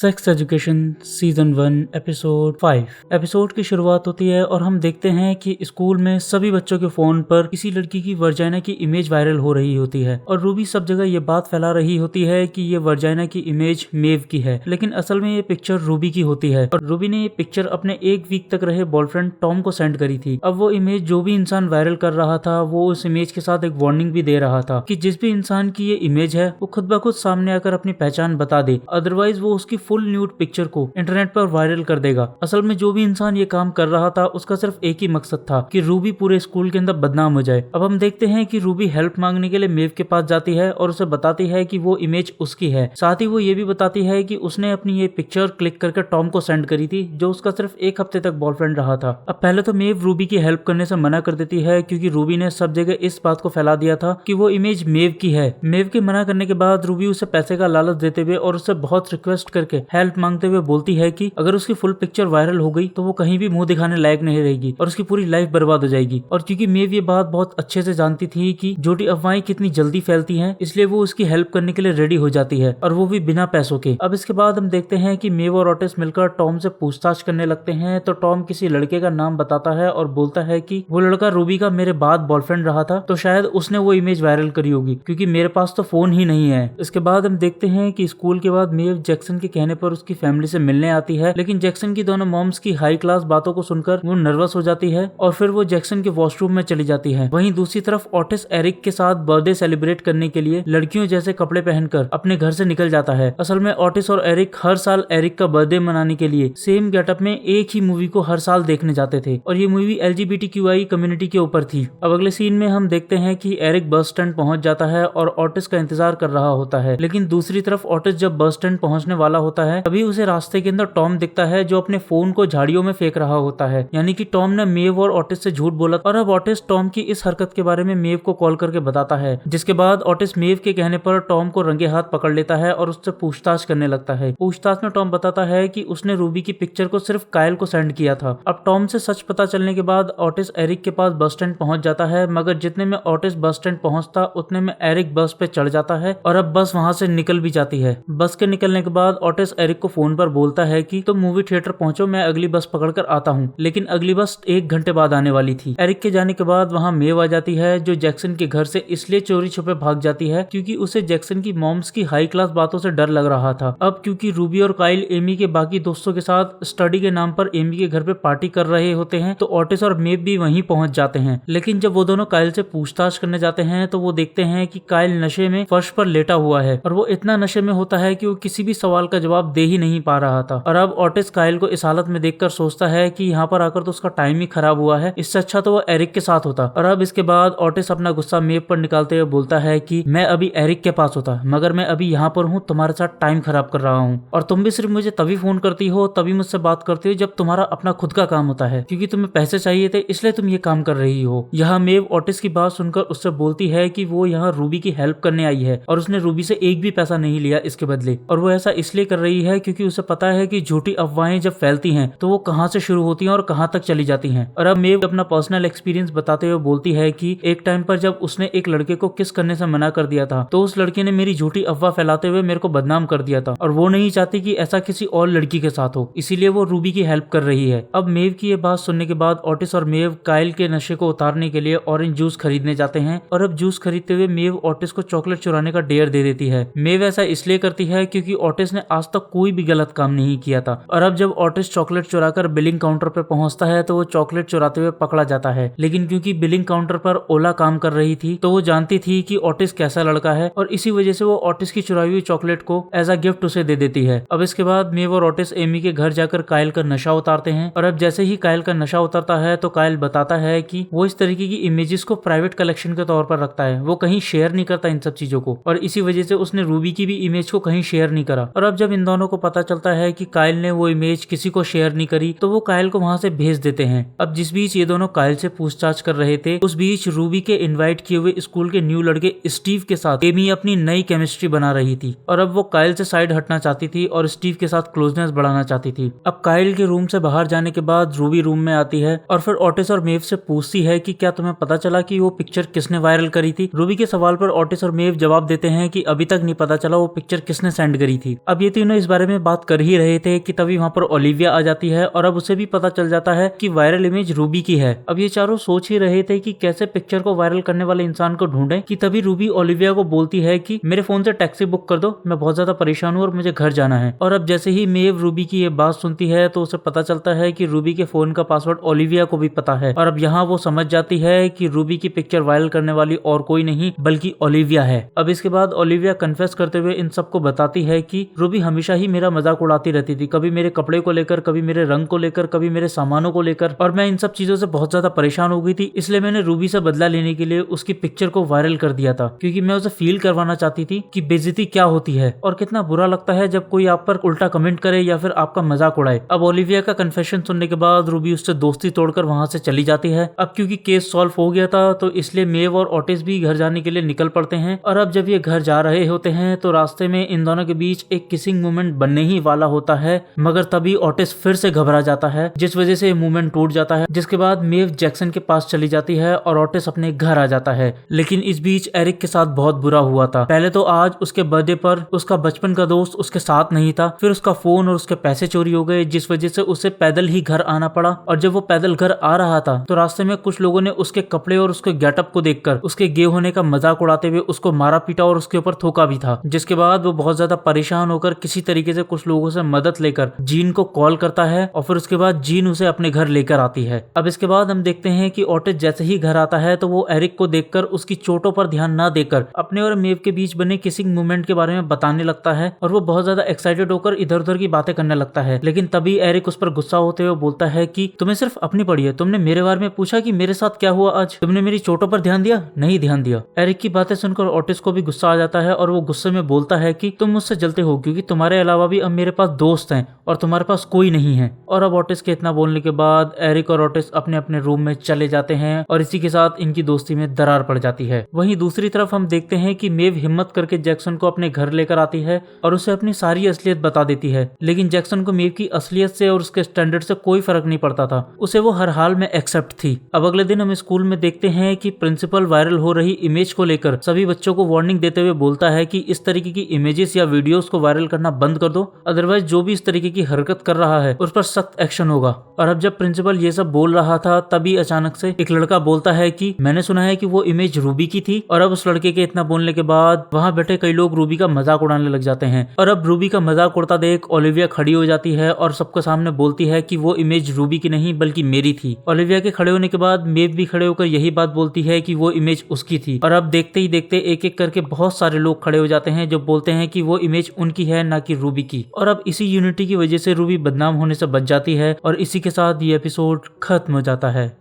Sex education season 1 episode 5। Episode की शुरुआत होती है और हम देखते हैं कि स्कूल में सभी बच्चों के फोन पर किसी लड़की की वर्जाइना की इमेज वायरल हो रही होती है और रूबी सब जगह ये बात फैला रही होती है कि ये वर्जाइना की इमेज मेव की है, लेकिन असल में ये पिक्चर रूबी की होती है और रूबी ने ये पिक्चर अपने 1 वीक तक रहे बॉयफ्रेंड टॉम को सेंड करी थी। अब वो इमेज जो भी इंसान वायरल कर रहा था वो उस इमेज के साथ एक वार्निंग भी दे रहा था कि जिस भी इंसान की ये इमेज है वो खुद ब खुद सामने आकर अपनी पहचान बता दे, अदरवाइज वो उसकी फुल न्यूड पिक्चर को इंटरनेट पर वायरल कर देगा। असल में जो भी इंसान ये काम कर रहा था उसका सिर्फ एक ही मकसद था कि रूबी पूरे स्कूल के अंदर बदनाम हो जाए। अब हम देखते हैं कि रूबी हेल्प मांगने के लिए मेव के पास जाती है और उसे बताती है कि वो इमेज उसकी है। साथ ही वो ये भी बताती है कि उसने अपनी ये पिक्चर क्लिक करके टॉम को सेंड करी थी जो उसका सिर्फ 1 हफ्ते तक बॉयफ्रेंड रहा था। अब पहले तो मेव रूबी की हेल्प करने से मना कर देती है क्योंकि रूबी ने सब जगह इस बात को फैला दिया था कि वो इमेज मेव की है। मेव के मना करने के बाद रूबी उसे पैसे का लालच देते हुए और उससे बहुत रिक्वेस्ट करके हेल्प मांगते हुए बोलती है कि अगर उसकी फुल पिक्चर वायरल हो गई तो वो कहीं भी मुंह दिखाने लायक नहीं रहेगी और उसकी पूरी लाइफ बर्बाद हो जाएगी। और क्योंकि मेव ये बात बहुत अच्छे से जानती थी कि झूठी अफवाहें कितनी जल्दी फैलती हैं, इसलिए वो उसकी हेल्प करने के लिए रेडी हो जाती है और वो भी बिना पैसों के। अब इसके बाद हम देखते हैं कि मेव और ऑटिस मिलकर टॉम से पूछताछ करने लगते हैं तो टॉम किसी लड़के का नाम बताता है और बोलता है कि वो लड़का रूबी का मेरे बाद बॉयफ्रेंड रहा था, तो शायद उसने वो इमेज वायरल करी होगी क्योंकि मेरे पास तो फोन ही नहीं है। इसके बाद हम देखते हैं कि स्कूल के बाद मेव जैक्सन के कहने पर उसकी फैमिली से मिलने आती है, लेकिन जैक्सन की दोनों मॉम्स की हाई क्लास बातों को सुनकर वो नर्वस हो जाती है और फिर वो जैक्सन के वॉशरूम में चली जाती है। वहीं दूसरी तरफ ऑटिस एरिक के साथ बर्थडे सेलिब्रेट करने के लिए लड़कियों जैसे कपड़े पहनकर अपने घर से निकल जाता है। असल में ऑटिस और एरिक हर साल एरिक का बर्थडे मनाने के लिए सेम गेटअप में एक ही मूवी को हर साल देखने जाते थे और ये मूवी LGBTQI कम्युनिटी के ऊपर थी। अब अगले सीन में हम देखते हैं कि एरिक बस स्टैंड पहुंच जाता है और ऑटिस का इंतजार कर रहा होता है, लेकिन दूसरी तरफ ऑटिस जब बस स्टैंड पहुंचने वाला होता है तभी उसे रास्ते के अंदर टॉम दिखता है जो अपने फोन को झाड़ियों में फेंक रहा होता है। यानी कि टॉम ने मेव और ऑटिस से झूठ बोला और अब ऑटिस टॉम की इस हरकत के बारे में मेव को कॉल करके बताता है, जिसके बाद ऑटिस मेव के कहने पर टॉम को रंगे हाथ पकड़ लेता है और उससे पूछताछ करने लगता है। पूछताछ में टॉम बताता है कि उसने रूबी की पिक्चर को सिर्फ कायल को सेंड किया था। अब टॉम से सच पता चलने के बाद ऑटिस एरिक के पास बस स्टैंड पहुंच जाता है, मगर जितने में ऑटिस बस स्टैंड पहुंचता उतने में एरिक बस पे चढ़ जाता है और अब बस वहां से निकल भी जाती है। बस के निकलने के बाद ऑटिस एरिक को फोन पर बोलता है कि तुम मूवी थिएटर पहुंचो, मैं अगली बस पकड़कर आता हूं, लेकिन अगली बस 1 घंटे बाद आने वाली थी। एरिक के जाने के बाद वहां मेव आ जाती है जो जैक्सन के घर से इसलिए चोरी छुपे भाग जाती है क्योंकि उसे जैक्सन की मॉम्स की हाई क्लास बातों से डर लग रहा था। अब क्योंकि रूबी और काइल एमी के बाकी दोस्तों के साथ स्टडी के नाम पर एमी के घर पे पार्टी कर रहे होते हैं तो ऑटिस और मेव भी वहीं पहुंच जाते हैं। लेकिन जब वो दोनों काइल से पूछताछ करने जाते हैं तो वो देखते हैं कि काइल नशे में फर्श पर लेटा हुआ है और वो इतना नशे में होता है कि वो किसी भी सवाल का जवाब दे ही नहीं पा रहा था। और अब ऑटिस काइल को इस हालत में देखकर सोचता है कि यहाँ पर आकर तो उसका टाइम ही खराब हुआ है, इससे अच्छा तो वो एरिक के साथ होता। और अब इसके बाद ऑटिस अपना गुस्सा मेव पर निकालते हुए बोलता है कि मैं अभी एरिक के पास होता, मगर मैं अभी यहाँ पर हूँ, तुम्हारे साथ टाइम खराब कर रहा हूँ और तुम भी सिर्फ मुझे तभी फोन करती हो, तभी मुझसे बात करती हो जब तुम्हारा अपना खुद का काम होता है, क्योंकि तुम्हें पैसे चाहिए थे इसलिए तुम ये काम कर रही हो। यहाँ मेव ऑटिस की बात सुनकर उससे बोलती है कि वो यहाँ रूबी की हेल्प करने आई है और उसने रूबी से एक भी पैसा नहीं लिया इसके बदले, और वो ऐसा इसलिए कर रही है क्योंकि उसे पता है कि झूठी अफवाहें जब फैलती हैं तो वो कहां से शुरू होती हैं और कहां तक चली जाती हैं। और अब मेव अपना पर्सनल एक्सपीरियंस बताते हुए बोलती है कि एक टाइम पर जब उसने एक लड़के को किस करने से मना कर दिया था तो उस लड़के ने मेरी झूठी अफवाह फैलाते हुए मेरे को बदनाम कर दिया था और वो नहीं चाहती कि ऐसा किसी और लड़की के साथ हो, इसीलिए वो रूबी की हेल्प कर रही है। अब मेव की ये बात सुनने के बाद ऑटिस और मेव काइल के नशे को उतारने के लिए ऑरेंज जूस खरीदने जाते हैं और अब जूस खरीदते हुए मेव ऑटिस को चॉकलेट चुराने का डेयर दे देती है। मेव ऐसा इसलिए करती है क्योंकि ऑटिस ने आज तक कोई भी गलत काम नहीं किया था। और अब जब ऑटिस चॉकलेट चुराकर बिलिंग काउंटर पर पहुंचता है तो वो चॉकलेट चुराते हुए पकड़ा जाता है, लेकिन क्योंकि बिलिंग काउंटर पर ओला काम कर रही थी तो वो जानती थी कि ऑटिस कैसा लड़का है और इसी वजह से वो ऑटिस की चुराई हुई चॉकलेट को एज अ गिफ्ट उसे दे देती है। अब इसके बाद मेव और ऑटिस एमी के घर जाकर काइल का नशा उतारते हैं और अब जैसे ही काइल का नशा उतरता है तो काइल बताता है कि वो इस तरीके की इमेजेस को प्राइवेट कलेक्शन के तौर पर रखता है, वो कहीं शेयर नहीं करता इन सब चीजों को, और इसी वजह से उसने रूबी की भी इमेज को कहीं शेयर नहीं करा। और अब जब इन दोनों को पता चलता है कि काइल ने वो इमेज किसी को शेयर नहीं करी तो वो काइल को वहां से भेज देते हैं। अब जिस बीच ये दोनों काइल से पूछताछ कर रहे थे उस बीच रूबी के इनवाइट किए हुए स्कूल के न्यू लड़के स्टीव के साथ एमी अपनी नई केमिस्ट्री बना रही थी और अब वो काइल से साइड हटना चाहती थी और स्टीव के साथ क्लोजनेस बढ़ाना चाहती थी। अब काइल के रूम से बाहर जाने के बाद रूबी रूम में आती है और फिर ऑटिस और मेव से पूछती है कि क्या तुम्हें पता चला कि वो पिक्चर किसने वायरल करी थी। रूबी के सवाल पर ऑटिस और मेव जवाब देते हैं कि अभी तक नहीं पता चला वो पिक्चर किसने सेंड करी थी। अब ये तीनों दोनों इस बारे में बात कर ही रहे थे कि तभी वहाँ पर ओलिविया आ जाती है और अब उसे भी पता चल जाता है कि वायरल इमेज रूबी की है। अब ये चारों सोच ही रहे थे कि कैसे पिक्चर को वायरल करने वाले इंसान को ढूंढें कि तभी रूबी ओलिविया को बोलती है कि मेरे फोन से टैक्सी बुक कर दो, मैं बहुत ज्यादा परेशान हूँ और मुझे घर जाना है। और अब जैसे ही मेव रूबी की ये बात सुनती है तो उसे पता चलता है कि रूबी के फोन का पासवर्ड ओलिविया को भी पता है और अब यहाँ वो समझ जाती है कि रूबी की पिक्चर वायरल करने वाली और कोई नहीं बल्कि ओलिविया है। अब इसके बाद ओलिविया कन्फेस करते हुए इन सबको बताती है कि रूबी हमेशा ही मेरा मजाक उड़ाती रहती थी, कभी मेरे कपड़े को लेकर, कभी मेरे रंग को लेकर, कभी मेरे सामानों को लेकर, और मैं इन सब चीजों से बहुत ज्यादा परेशान हो गई थी। इसलिए मैंने रूबी से बदला लेने के लिए उसकी पिक्चर को वायरल कर दिया था, क्योंकि मैं उसे फील करवाना चाहती थी कि बेइज्जती क्या होती है और कितना बुरा लगता है जब कोई आप पर उल्टा कमेंट करे या फिर आपका मजाक उड़ाए। अब ओलिविया का कन्फेशन सुनने के बाद रूबी उससे दोस्ती तोड़कर वहां से चली जाती है। अब क्योंकि केस सॉल्व हो गया था तो इसलिए मेव और ओटिस भी घर जाने के लिए निकल पड़ते हैं। और अब जब ये घर जा रहे होते हैं तो रास्ते में इन दोनों के बीच एक किसिंग मूवमेंट बनने ही वाला होता है, मगर तभी ओटिस फिर से घबरा जाता है जिस वजह से मूवमेंट टूट जाता है, जिसके बाद मेव जैक्सन के पास चली जाती है और ओटिस अपने घर आ जाता है। लेकिन इस बीच एरिक के साथ बहुत बुरा हुआ था। पहले तो आज उसके बर्थडे पर उसका बचपन का दोस्त उसके साथ नहीं था, फिर उसका फोन और उसके पैसे चोरी हो गए जिस वजह से उसे पैदल ही घर आना पड़ा। और जब वो पैदल घर आ रहा था तो रास्ते में कुछ लोगों ने उसके कपड़े और उसके गेटअप को देखकर उसके गे होने का मजाक उड़ाते हुए उसको मारा पीटा और उसके ऊपर थूका भी था, जिसके बाद वो बहुत ज्यादा परेशान होकर किसी तरीके से कुछ लोगों से मदद लेकर जीन को कॉल करता है और फिर उसके बाद जीन उसे अपने घर लेकर आती है। अब इसके बाद हम देखते हैं कि ओटिस जैसे ही घर आता है तो वो एरिक को देखकर उसकी चोटों पर ध्यान न देकर अपने और मेव के बीच बने किसिंग मूवमेंट के बारे में बताने लगता है और वो बहुत ज्यादा एक्साइटेड होकर इधर उधर की बातें करने लगता है। लेकिन तभी एरिक उस पर गुस्सा होते हुए बोलता है कि तुम्हें सिर्फ अपनी पड़ी है, तुमने मेरे बारे में पूछा कि मेरे साथ क्या हुआ आज, तुमने मेरी चोटों पर ध्यान दिया? नहीं ध्यान दिया। एरिक की बातें सुनकर ओटिस को भी गुस्सा आ जाता है और वो गुस्से में बोलता है कि तुम मुझसे जलते हो क्योंकि तुम्हारे अलावा भी अब मेरे पास दोस्त हैं और तुम्हारे पास कोई नहीं है। और अब ओटिस के इतना बोलने के बाद एरिक और ओटिस अपने अपने रूम में चले जाते हैं और इसी के साथ इनकी दोस्ती में दरार पड़ जाती है। वहीं दूसरी तरफ हम देखते हैं कि मेव हिम्मत करके जैक्सन को अपने घर लेकर आती है और उसे अपनी सारी असलियत बता देती है। लेकिन जैक्सन को मेव की असलियत से और उसके स्टैंडर्ड से कोई फर्क नहीं पड़ता था, उसे वो हर हाल में एक्सेप्ट थी। अब अगले दिन हम स्कूल में देखते हैं कि प्रिंसिपल वायरल हो रही इमेज को लेकर सभी बच्चों को वार्निंग देते हुए बोलता है कि इस तरीके की इमेजेस या वीडियोस को वायरल करना बंद कर दो, अदरवाइज जो भी इस तरीके की हरकत कर रहा है उस पर सख्त एक्शन होगा। और अब जब प्रिंसिपल ये सब बोल रहा था तभी अचानक से एक लड़का बोलता है कि मैंने सुना है कि वो इमेज रूबी की थी। और अब उस लड़के के इतना बोलने के बाद वहां बैठे कई लोग रूबी का मजाक उड़ाने लग जाते हैं। और अब रूबी का मजाक उड़ता देख ओलिविया खड़ी हो जाती है और सबके सामने बोलती है कि वो इमेज रूबी की नहीं बल्कि मेरी थी। ओलिविया के खड़े होने के बाद मेव भी खड़े होकर यही बात बोलती है कि वो इमेज उसकी थी। और अब देखते ही देखते एक एक करके बहुत सारे लोग खड़े हो जाते हैं जो बोलते हैं कि वो इमेज उनकी है ना कि रूबी की। और अब इसी यूनिटी की वजह से रूबी बदनाम होने से बच जाती है और इसी के साथ ये एपिसोड खत्म हो जाता है।